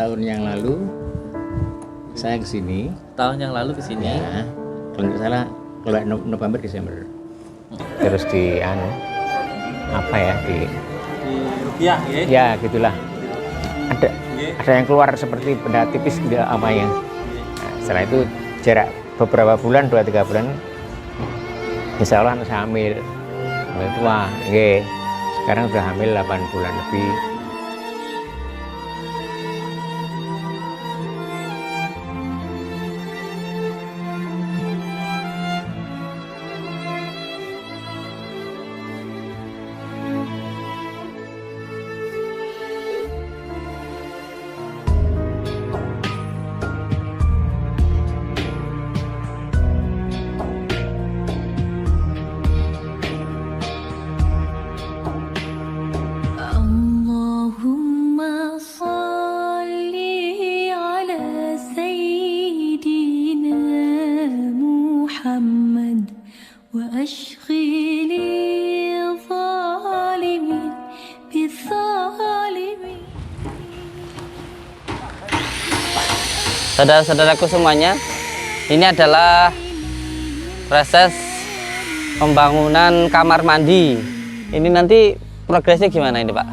Setahun yang lalu saya ke sini. Tahun yang lalu ke sini. Ya, kalau nggak salah kalau November Desember. Terus di apa ya di rupiah ya. Ya gitulah. Ada yang keluar seperti benda tipis gitu apa ya. Nah, setelah itu jarak beberapa bulan 2-3 bulan insya Allah saya hamil. Tua, sekarang sudah hamil 8 bulan lebih. Saudara-saudaraku semuanya, ini adalah proses pembangunan kamar mandi. Ini nanti progresnya gimana ini, Pak?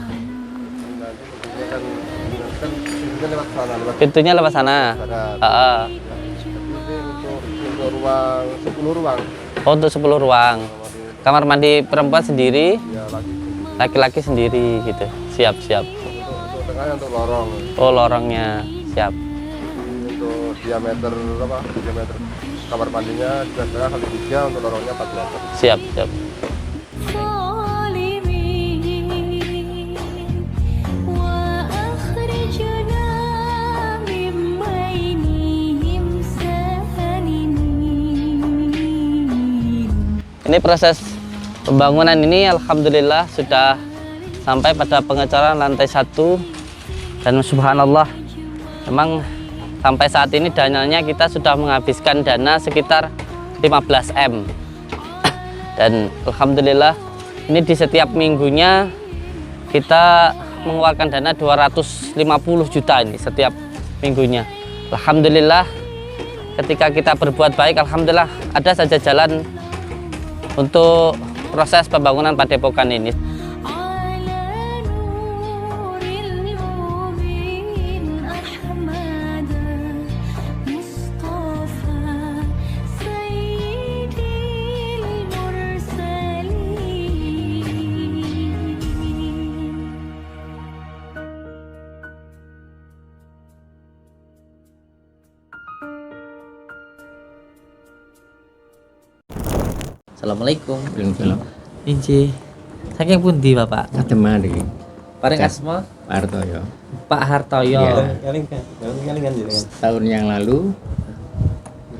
Pintunya lewat sana. Untuk ruang 10 ruang. Oh, untuk 10 ruang. Kamar mandi perempuan sendiri, Ya, laki-laki sendiri gitu. Siap. untuk tengahnya untuk lorong. Oh, lorongnya siap. Untuk diameter kamar mandinya 2,5 kali 3, untuk lorongnya 4 meter. Siap. Ini proses pembangunan ini alhamdulillah sudah sampai pada pengecoran lantai 1 dan subhanallah memang sampai saat ini dananya kita sudah menghabiskan dana sekitar 15 M dan alhamdulillah ini di setiap minggunya kita mengeluarkan dana 250 juta ini setiap minggunya. Alhamdulillah ketika kita berbuat baik alhamdulillah ada saja jalan untuk proses pembangunan padepokan ini. Assalamualaikum. Waalaikumsalam. Inci. Saking pundi, Bapak? Ketemu di Paring asma Pak Hartoyo. Pak Hartoyo. Ya. Setahun yang lalu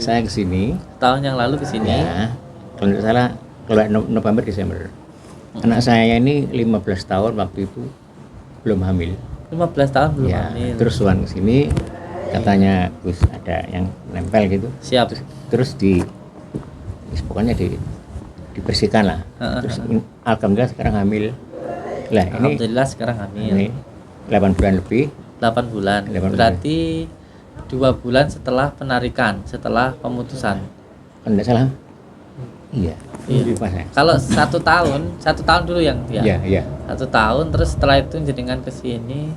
saya ke sini. Tahun yang lalu ke sini. Ya, kalau nggak salah kalau November Desember. Anak saya ini 15 tahun waktu itu belum hamil. 15 tahun belum Ya, hamil. terus Suan ke sini katanya Gus ada yang nempel gitu. Siap. Terus pokoknya dibersihkan lah. Terus alhamdulillah sekarang hamil. Lah ini Alhamdulillah sekarang hamil. ini 8 bulan lebih. 8 bulan. 8 bulan. Berarti 2 bulan setelah penarikan, setelah pemutusan. Kalau tidak salah. Iya. Iya. Pas ya. Kalau 1 tahun, 1 tahun dulu yang ya. Iya. 1 tahun terus setelah itu jenengan ke sini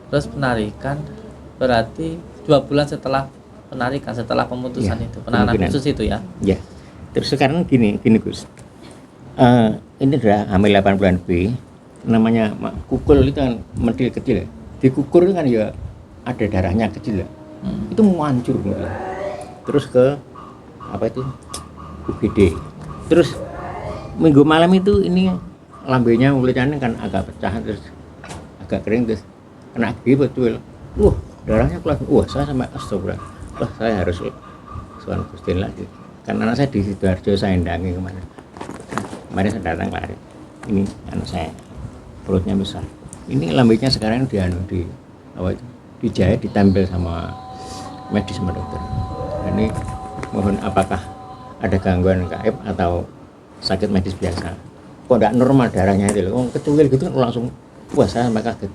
terus penarikan berarti 2 bulan setelah penarikan, setelah pemutusan Ya, itu, penahanan kemungkinan. khusus itu ya. Ya. Terus sekarang gini Gus. Ini udah hamil 8 bulan lebih. Namanya kukul itu kan mendil kecil ya. Di kukur itu kan ya ada darahnya kecil ya. Itu mau hancur gitu. Terus ke apa itu? UGD. Terus minggu malam itu ini lambenya mulutnya kan agak pecah terus agak kering terus kena gigi betul. Darahnya keluar. Saya sampai astagfirullah. Saya harus soal Gusti lagi. Kan anak saya di Sidoarjo saya endangi kemana. Kemarin saya datang lari. Ini anak saya perutnya besar. Ini lambenya sekarang di apa itu? Dijahit, ditempel sama medis sama dokter. Ini mohon apakah ada gangguan gaib atau sakit medis biasa? Kok enggak normal darahnya itu loh. Kecuil gitu kan langsung saya sampai kaget.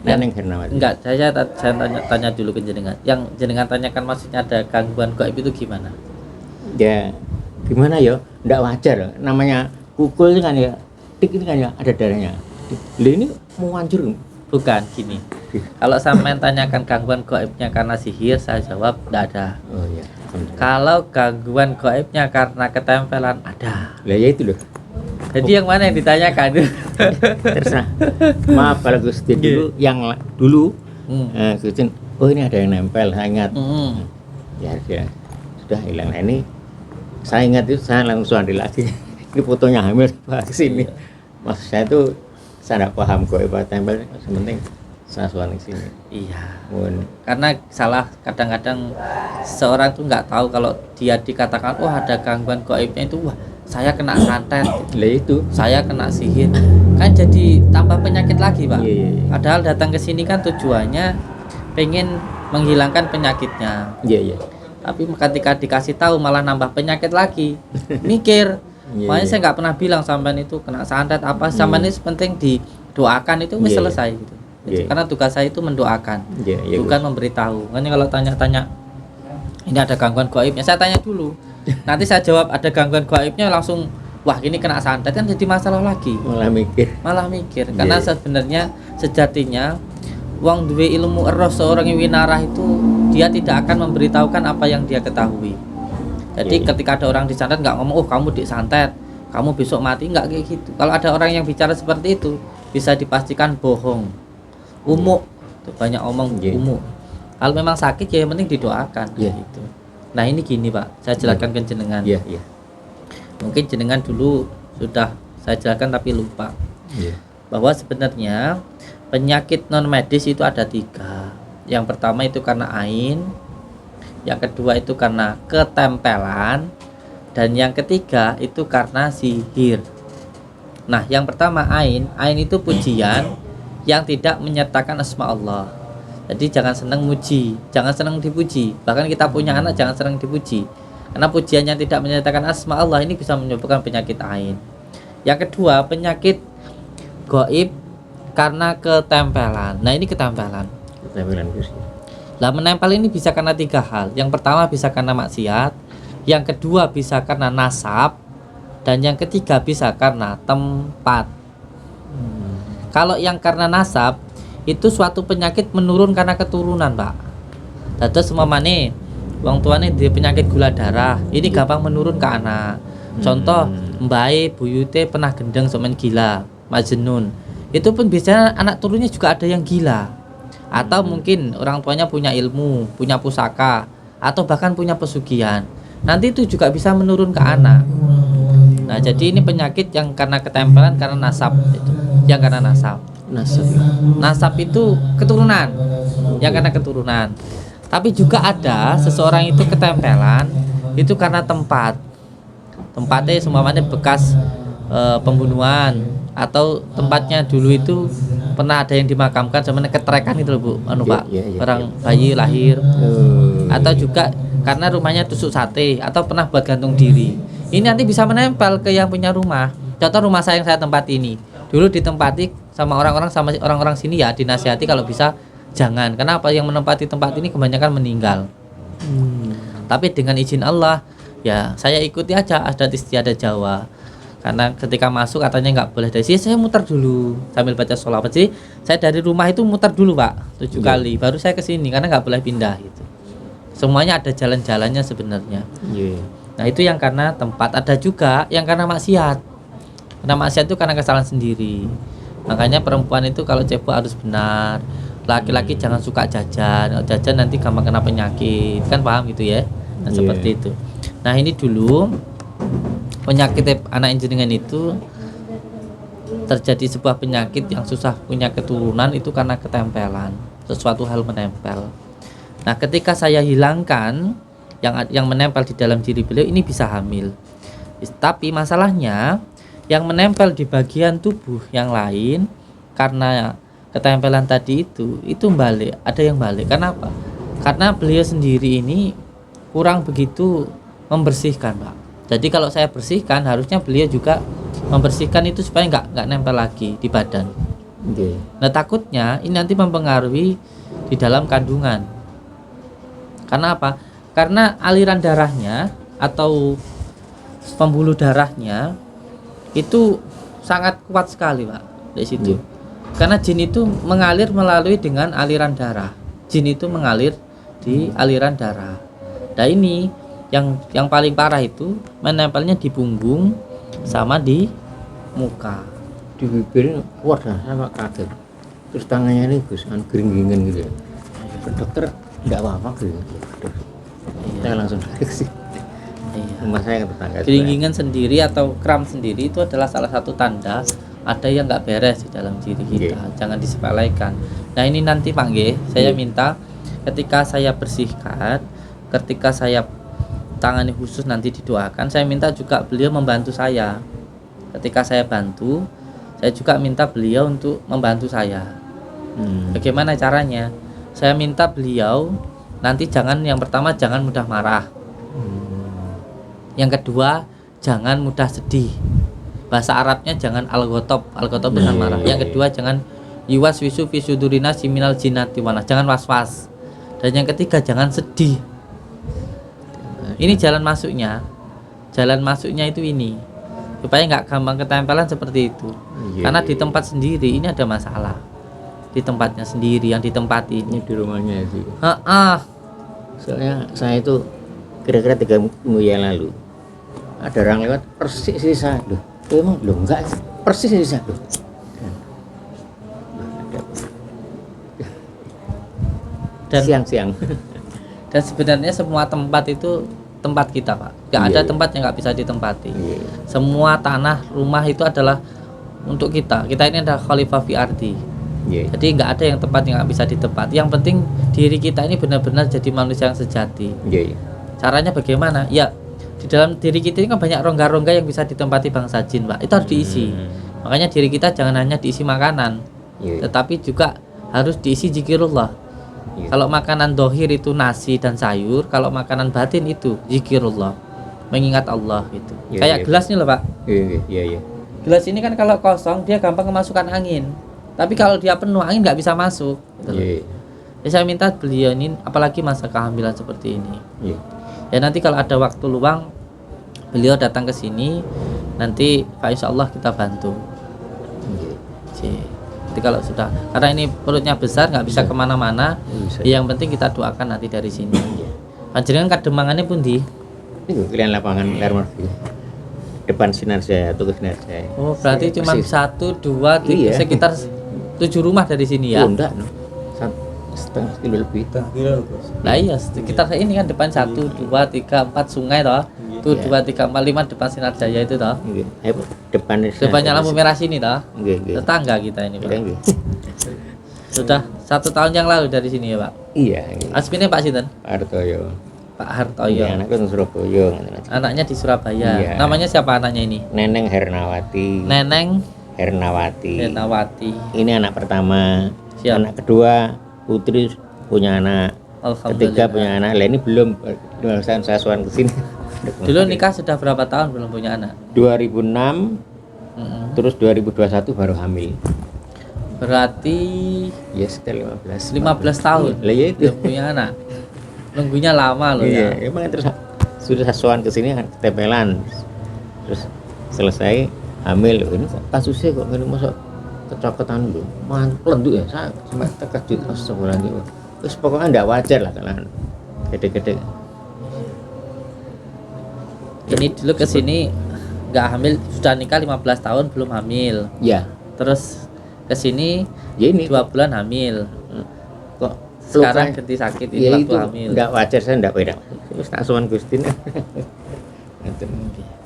Ya. Neneng Hernawati. Enggak, saya tanya dulu ke jenengan. Yang jenengan tanyakan maksudnya ada gangguan gaib itu gimana? Ya gimana ya, ndak wajar namanya kukul itu kan ya, tik itu kan ya ada darahnya. Lah ini mau hancur. Bukan gini. Kalau sampean tanyakan gangguan gaibnya karena sihir, saya jawab enggak ada. Oh iya. Alhamdulillah. Kalau gangguan gaibnya karena ketempelan ada. Lah ya itu loh. Jadi yang mana yang ditanyakan? Terserah. Maaf kalau Gusti dulu dulu Gusti, oh ini ada yang nempel, saya ingat. Ya sudah hilang. Nah, ini saya ingat itu saya langsung ambil lagi. Ini fotonya hamil ke sini. Maksud saya itu saya tidak paham kok ibarat tempel, sementing saya suami sini. Iya. Mohon. Karena salah kadang-kadang seorang tuh nggak tahu kalau dia dikatakan wah ada gangguan gaibnya itu wah saya kena santet, Lah itu. saya kena sihir, kan jadi tambah penyakit lagi pak. Iya, iya, iya. Padahal datang ke sini kan tujuannya pengen menghilangkan penyakitnya, Iya iya. tapi ketika dikasih tahu malah nambah penyakit lagi, mikir. Iya, Makanya iya. saya nggak pernah bilang sampean itu kena santet apa, sampean ini penting didoakan itu wis Iya, iya. selesai gitu. Iya. Karena tugas saya itu mendoakan, Iya iya. bukan memberitahu. Makanya kalau tanya-tanya ini ada gangguan gaibnya, saya tanya dulu. Nanti saya jawab ada gangguan gaibnya langsung wah ini kena santet kan jadi masalah lagi. Malah mikir karena Iya. sebenarnya sejatinya wong duwe ilmu eros seorang yang winarah itu dia tidak akan memberitahukan apa yang dia ketahui. Jadi Iya, iya. ketika ada orang disantet nggak ngomong oh kamu disantet, kamu besok mati, nggak kayak gitu. Kalau ada orang yang bicara seperti itu bisa dipastikan bohong, umuk, tuh, banyak omong Iya. umuk. Kalau memang sakit ya yang penting didoakan Iya. gitu. Nah ini gini Pak, saya jelaskan ke jenengan. Iya iya. Mungkin jenengan dulu sudah saya jelaskan tapi lupa Iya. bahwa sebenarnya penyakit non medis itu ada 3. Yang pertama itu karena ain, yang kedua itu karena ketempelan, dan yang ketiga itu karena sihir. Nah yang pertama ain itu pujian yang tidak menyertakan asma Allah. Jadi jangan senang muji, jangan senang dipuji. Bahkan kita punya anak jangan senang dipuji, karena pujian yang tidak menyertakan asma Allah ini bisa menyebabkan penyakit ain. Yang kedua penyakit gaib karena ketempelan. Nah ini ketempelan. Ketempelan Gusti. Lah menempel ini bisa karena 3 hal. Yang pertama bisa karena maksiat, yang kedua bisa karena nasab, dan yang ketiga bisa karena tempat. Kalau yang karena nasab itu suatu penyakit menurun karena keturunan Pak. Dados semamane wong tuane dia penyakit gula darah, ini gampang menurun ke anak. Contoh mbae buyute pernah gendeng semen gila, majnun. Itu pun biasanya anak turunnya juga ada yang gila. Atau mungkin orang tuanya punya ilmu, punya pusaka, atau bahkan punya pesugihan. Nanti itu juga bisa menurun ke anak. Nah, jadi ini penyakit yang karena ketempelan karena nasab itu. Yang karena nasab. Nasab itu keturunan. Yang karena keturunan. Tapi juga ada seseorang itu ketempelan itu karena tempat. Tempatnya semuanya bekas pembunuhan, atau tempatnya dulu itu pernah ada yang dimakamkan sebenarnya ketrekan itu loh Bu, Pak. Orang bayi lahir. Atau juga karena rumahnya tusuk sate atau pernah buat gantung diri. Ini nanti bisa menempel ke yang punya rumah. Contoh rumah saya yang saya tempati ini. Dulu ditempati sama orang-orang sini ya, dinasihati kalau bisa jangan. Kenapa? Yang menempati tempat ini kebanyakan meninggal. Tapi dengan izin Allah ya saya ikuti aja adat istiadat Jawa. Karena ketika masuk katanya nggak boleh dari sini, saya muter dulu sambil baca sholawat. Jadi saya dari rumah itu muter dulu Pak 7 kali, baru saya ke sini karena nggak boleh pindah gitu. Semuanya ada jalan-jalannya sebenarnya. Nah itu yang karena tempat. Ada juga yang karena maksiat. Karena maksiat itu karena kesalahan sendiri. Makanya perempuan itu kalau cebok harus benar. Laki-laki jangan suka jajan. Kalau jajan nanti gampang kena penyakit. Kan paham gitu ya. Nah seperti itu. Nah ini dulu penyakit anak jenengan itu terjadi sebuah penyakit yang susah punya keturunan itu karena ketempelan. Sesuatu hal menempel. Nah ketika saya hilangkan yang menempel di dalam diri beliau ini bisa hamil. Tapi masalahnya yang menempel di bagian tubuh yang lain karena ketempelan tadi itu balik, ada yang balik. Kenapa? Karena beliau sendiri ini kurang begitu membersihkan Pak. Jadi kalau saya bersihkan harusnya beliau juga membersihkan itu supaya nggak nempel lagi di badan. Oke. Nah takutnya ini nanti mempengaruhi di dalam kandungan. Karena apa? Karena aliran darahnya atau pembuluh darahnya itu sangat kuat sekali Pak di situ. Karena jin itu mengalir melalui dengan aliran darah. Jin itu mengalir di aliran darah. Nah ini yang paling parah itu menempelnya di punggung sama di muka. Di bibir kuat lah, sama kaget. Terus tangannya ini Gus, kan gering-geringan gitu ya. Ke dokter enggak apa-apa gitu. Saya langsung balik sih. Iya. Rumah saya ke tetangga. Geringingan sendiri atau kram sendiri itu adalah salah satu tanda ada yang nggak beres di dalam diri kita. Jangan disepelekan. Nah ini nanti Pak G, saya minta ketika saya bersihkan, ketika saya tangani khusus nanti didoakan, saya minta juga beliau membantu saya. Ketika saya bantu, saya juga minta beliau untuk membantu saya. Bagaimana caranya? Saya minta beliau nanti yang pertama jangan mudah marah. Yang kedua, jangan mudah sedih. Bahasa Arabnya jangan al-ghotob. Al-ghotob dengan marah. Yang kedua, jangan yuwaswisu fi sudurina siminal jinnati wanas. Jangan was-was. Dan yang ketiga, jangan sedih. Ini jalan masuknya. Jalan masuknya itu ini. Supaya nggak gampang ketempelan seperti itu. Karena di tempat sendiri ini ada masalah. Di tempatnya sendiri yang ditempati ini. Ini di rumahnya sih. Soalnya saya itu kira-kira 3 minggu yang lalu ada orang lewat persis sisa loh. Emang lo enggak persis sisa loh. Dan siang-siang. Dan sebenarnya semua tempat itu tempat kita Pak. Nggak ada tempat yang nggak bisa ditempati. Semua tanah rumah itu adalah untuk kita. Kita ini adalah khalifah fi ardi. Jadi nggak ada yang tempat yang nggak bisa ditempati. Yang penting diri kita ini benar-benar jadi manusia yang sejati. Caranya bagaimana? Ya di dalam diri kita ini kan banyak rongga-rongga yang bisa ditempati bangsa jin Pak. Itu harus diisi. Makanya diri kita jangan hanya diisi makanan, tetapi juga harus diisi zikirullah. Kalau makanan dohir itu nasi dan sayur, kalau makanan batin itu zikirullah, mengingat Allah itu. Kayak gelas nih loh Pak. Gelas ini kan kalau kosong dia gampang kemasukan angin. Tapi kalau dia penuh angin nggak bisa masuk. Gitu. Ya, saya minta beliau ini, apalagi masa kehamilan seperti ini. Ya nanti kalau ada waktu luang, beliau datang ke sini, nanti Pak Insya Allah kita bantu. Jadi kalau sudah, karena ini perutnya besar nggak bisa kemana-mana, yang penting kita doakan nanti dari sini. Panjenengan kademangannya pun di? Ini kalian lapangan Lermorfi. Depan sinar saya, tugas sinar saya. Oh berarti cuma 1, 2, 3, sekitar 7 rumah dari sini ya? Oh enggak, no. 1,5 kilo lebih. Nah iya, sekitar ini kan depan 1, 2, 3, 4 sungai toh. Tuh 2, 3, 4, 5 depan Sinar Jaya itu toh. Depannya lampu merah sini toh. Tetangga kita ini Pak. Sudah 1 tahun yang lalu dari sini ya Pak. Iya. Asmine Pak Sinten? Pak Hartoyo. Pak Hartoyo. Iya, anaknya di Surabaya. Anaknya di Surabaya. Iya. Namanya siapa anaknya ini? Neneng Hernawati. Neneng Hernawati. Hernawati. Ini anak pertama. Siap. Anak kedua Putri punya anak. Ketiga punya anak. Lah ini belum saya suan ke sini. Dulu nikah sudah berapa tahun belum punya anak? 2006. Terus 2021 baru hamil. Berarti ya sekitar 15 tahun. Lah ya itu. Belum punya anak. Nunggunya lama loh ya. Iya, emang terus sudah sasuan ke sini kan ketempelan. Terus selesai hamil loh. Ini kok kasusnya kok ngene masuk kecoketan lho. Pelenduk ya. Saya sampai terkejut astagfirullahaladzim. Terus pokoknya enggak wajar lah kalian. Gede-gede. Ini dulu ke sini nggak hamil, sudah nikah 15 tahun belum hamil. Ya. Terus ke sini ya ini 2 bulan hamil. Kok sekarang ganti sakit ini ya waktu itu hamil. Enggak wajar, saya enggak beda. Terus tak suan Gustin.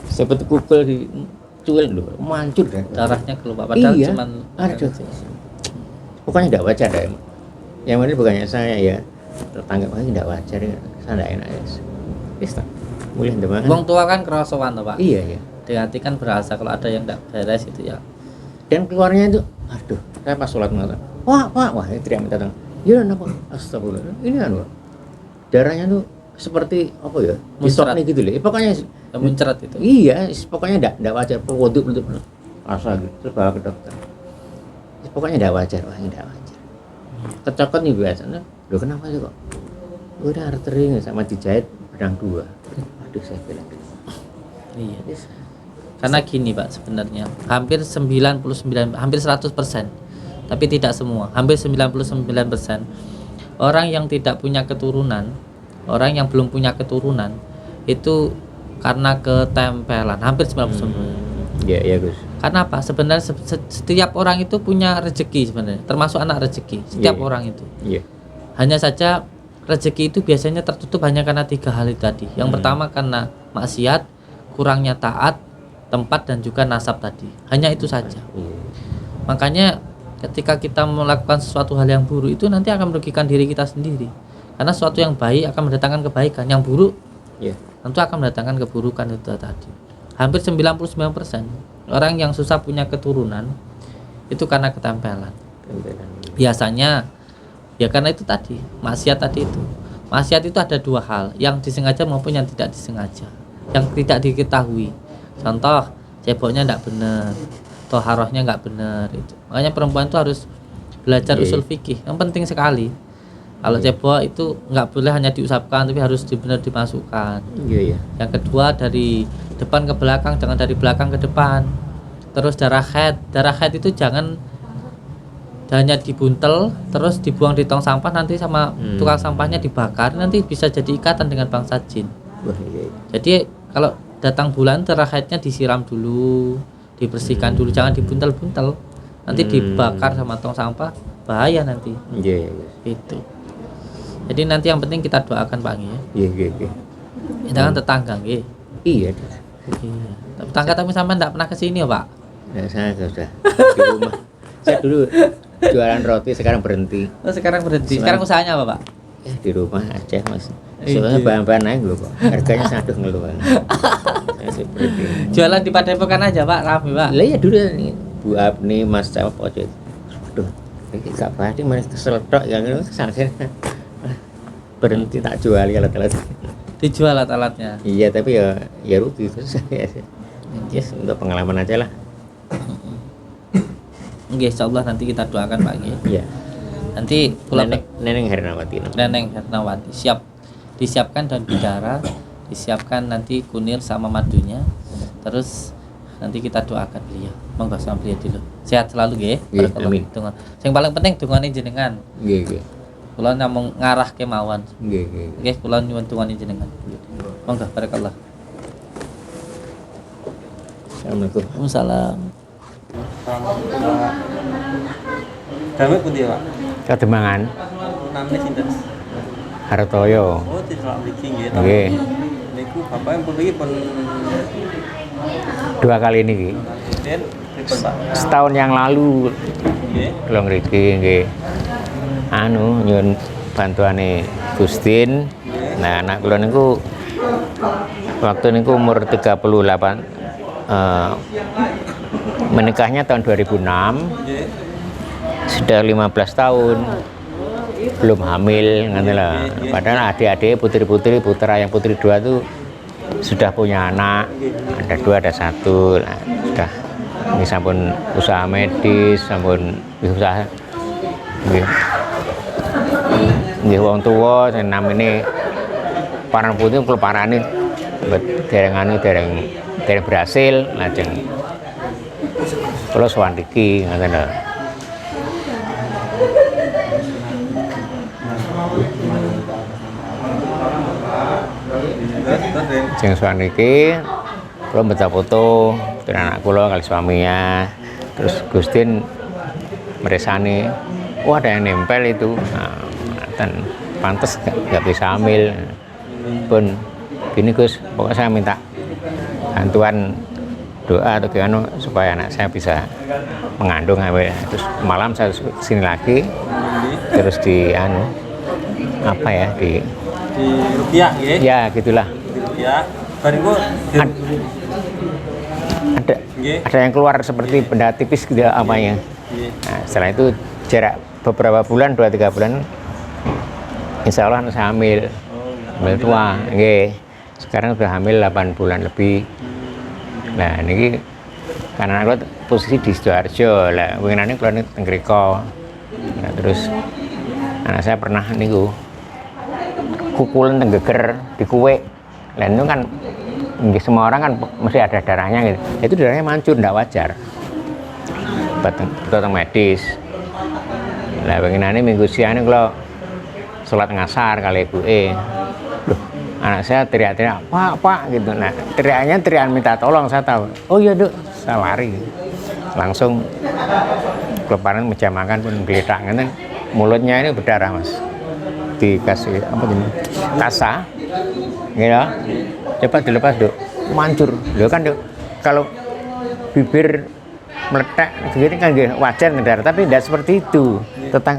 Seperti kukul di cuil lho, mancur dah. Darahnya keluar padahal iya, cuman ada. Pokoknya enggak wajar dah. Yang mana bukannya saya ya tetangga paling enggak wajar ya. Saya enggak enak ya. Wis tak. Mulai ndemang. Wong tua kan kerosokan toh, Pak. Iya, iya. Di hati kan berasa kalau ada yang enggak beres itu ya. Dan keluarnya itu, aduh, saya pas sholat mengatakan, wah, ini teriak minta tolong. Ya, kenapa? Astagfirullah. Ini kan, darahnya tuh seperti apa ya? Muncrat gitu loh. Pokoknya muncrat itu. Iya, pokoknya enggak wajar. Wudhu belum rasa gitu. Terus bawa ke dokter. Pokoknya tidak wajar, wah tidak wajar. Kecokot nih biasanya, loh kenapa sih kok? Udah arteri sama dijahit benang 2. Aduh saya bilang gitu. Iya. Karena gini Pak, sebenarnya hampir 99, hampir 100%, tapi tidak semua, hampir 99% orang yang tidak punya keturunan, orang yang belum punya keturunan itu karena ketempelan, hampir 99%. Iya, iya Gus. Karena apa? Sebenarnya setiap orang itu punya rezeki sebenarnya, termasuk anak rezeki. Setiap Iya. orang itu. Iya. Hanya saja rezeki itu biasanya tertutup hanya karena 3 hal itu tadi. Yang pertama karena maksiat, kurangnya taat, tempat dan juga nasab tadi. Hanya itu saja. Iya. Makanya ketika kita melakukan sesuatu hal yang buruk itu nanti akan merugikan diri kita sendiri. Karena sesuatu yang baik akan mendatangkan kebaikan, yang buruk Iya. tentu akan mendatangkan keburukan itu tadi. Hampir 99% orang yang susah punya keturunan itu karena ketempelan. Tempelan. Biasanya ya karena itu tadi, maksiat tadi itu. Maksiat itu ada 2 hal, yang disengaja maupun yang tidak disengaja, yang tidak diketahui. Contoh, ceboknya tidak benar, toharohnya nggak benar itu. Makanya perempuan itu harus belajar Iya. usul fikih, yang penting sekali. Kalau cebok itu nggak boleh hanya diusapkan, tapi harus benar dimasukkan. Iya, iya. Yang kedua dari depan ke belakang, jangan dari belakang ke depan. Terus darah haid itu jangan hanya dibuntel terus dibuang di tong sampah, nanti sama tukang sampahnya dibakar, nanti bisa jadi ikatan dengan bangsa jin. Wah, iya, iya. Jadi kalau datang bulan darah haidnya disiram dulu, dibersihkan dulu, jangan dibuntel-buntel, nanti dibakar sama tong sampah, bahaya nanti. Iya, iya. Itu. Jadi nanti yang penting kita doakan Pak Nggih ya. Iya, iya, iya. Kita kan tetangga nggih. Iya. Iya. Tetangga tapi sampai enggak pernah ke sini ya, Pak. Nah, saya sudah di rumah. Saya dulu jualan roti, sekarang berhenti. Oh, sekarang berhenti. Sekarang usahanya apa, Pak? Di rumah aja Mas. Iya. Soalnya bahan-bahan naik loh kok. Harganya sangat ngeluh. Saya sih berhenti. Jualan di Padepokan aja, Pak. Rame, Pak. Lah ya dulu nih Bu Abni, Mas Cawa Pojok. Aduh, ini gak pasti malah kesel tok yang itu sangat berhenti tak jual ya alat-alat. Dijual alat-alatnya. Iya tapi ya rugi terus ya. Yes, untuk pengalaman aja lah. Nggih, insyaallah nanti kita doakan Pak nggih. Iya. Nanti kula Neneng Hernawati. Neneng Hernawati disiapkan daun bidara, disiapkan nanti kunir sama madunya. Terus nanti kita doakan beliau. Monggo sama beliau dulu. Sehat selalu nggih. Nggih, amin. Yang paling penting dungane jenengan. Nggih, nggih. Kula namung ngarah kemawon. Nggih, nggih. Nggih, kula nyuwun dungane jenengan. Monggo barakallah. Assalamualaikum. Waalaikumsalam. Damai pun dia Pak. Kademangan Namanya sinten? Hartoyo. Oh, tidak mriki nggih. Nggih. Niku bapak yang pun iki pun 2 kali niki. den pripun Pak? Setahun yang lalu Nggih. kula ngriki nggih. Anu nyuwun bantuane Gustin. Nah, anak kula niku waktu niku umur 38 menikahnya tahun 2006. Nggih. Sudah 15 tahun belum hamil ngono lah. Padahal adik-adik putri-putri putra yang putri 2 tuh sudah punya anak, ada 2 ada 1 nah, sudah ini sampun usaha medis, sampun usaha nggih wong tuwa sing namine parang putih kula parani dereng berhasil lajeng kula sowan iki ngoten lho. Sing sowan iki kula baca foto putra anak kula kali suaminya. Terus Gustin meresani, wah ada yang nempel itu. Nah, pantes nggak bisa hamil. Pun gini Gus, pokoknya saya minta bantuan doa atau gimana supaya anak saya bisa mengandung hamil. Terus malam saya sini lagi, terus di apa ya Di rupiah nggih. ya gitulah. Di rupiah. Bariku Ada yang keluar seperti benda tipis gitu apanya. nggih. Nah, setelah itu jarak beberapa bulan 2-3 bulan insya Allah saya hamil. Hamil tua, nggih. Sekarang sudah hamil 8 bulan lebih. Nah, ini Karena aku posisi di Sidoarjo lah, winginane kula ning Tengriko. Nah, terus anak saya pernah niku kukulan tenggeger di kue. Lah itu kan nggih semua orang kan mesti ada darahnya gitu. Itu darahnya mancur ndak wajar. Betul medis. Lah winginane minggu siang kula sholat ngasar kali ibuke. Loh, anak saya teriak-teriak, "Pak," gitu. Nah, teriaknya teriakan minta tolong, saya tahu. Oh iya, Duk, saya lari. Langsung keleparan meja makan pun geletak ngene. Mulutnya ini berdarah, Mas. Dikasih apa gini? Kasa. Gitu. Coba dilepas, Duk. Mancur. Loh kan, Duk. Kalau bibir meletak begini kan wajar ngedarah, tapi tidak seperti itu.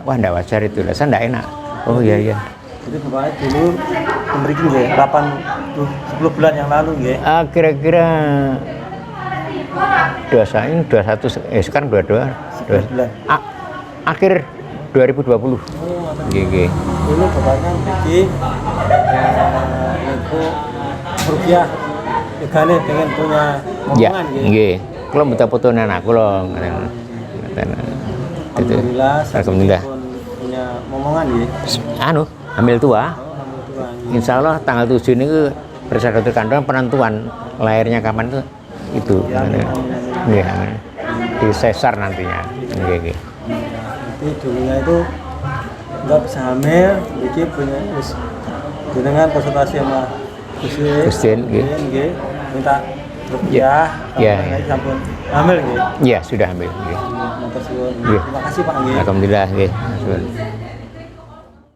Wah, tidak wajar itu. Saya tidak enak. Oh iya iya. Jadi Bapak dulu memberikan ya 10 bulan yang lalu ya. Kira-kira ini 21 sekarang 22 bulan. Akhir 2020. Nggih. Dulu bapaknya bikin itu rupiah. Negane pengen punya Ya, momongan ya. nggih. Kula minta fotonya anak kula. Alhamdulillah. Alhamdulillah. Punya momongan ya. Hamil tua. Alhamdulillah. Insya Allah tanggal 7 ini bersama dokter kandungan penentuan lahirnya kapan itu. Iya, di sesar nantinya. Oke. Jadi dulunya itu nggak bisa hamil, bikin punya dengan konsultasi sama Gustin, minta rupiah, ya. sampun hamil gitu. Iya, sudah hamil. Terima kasih Pak. Alhamdulillah.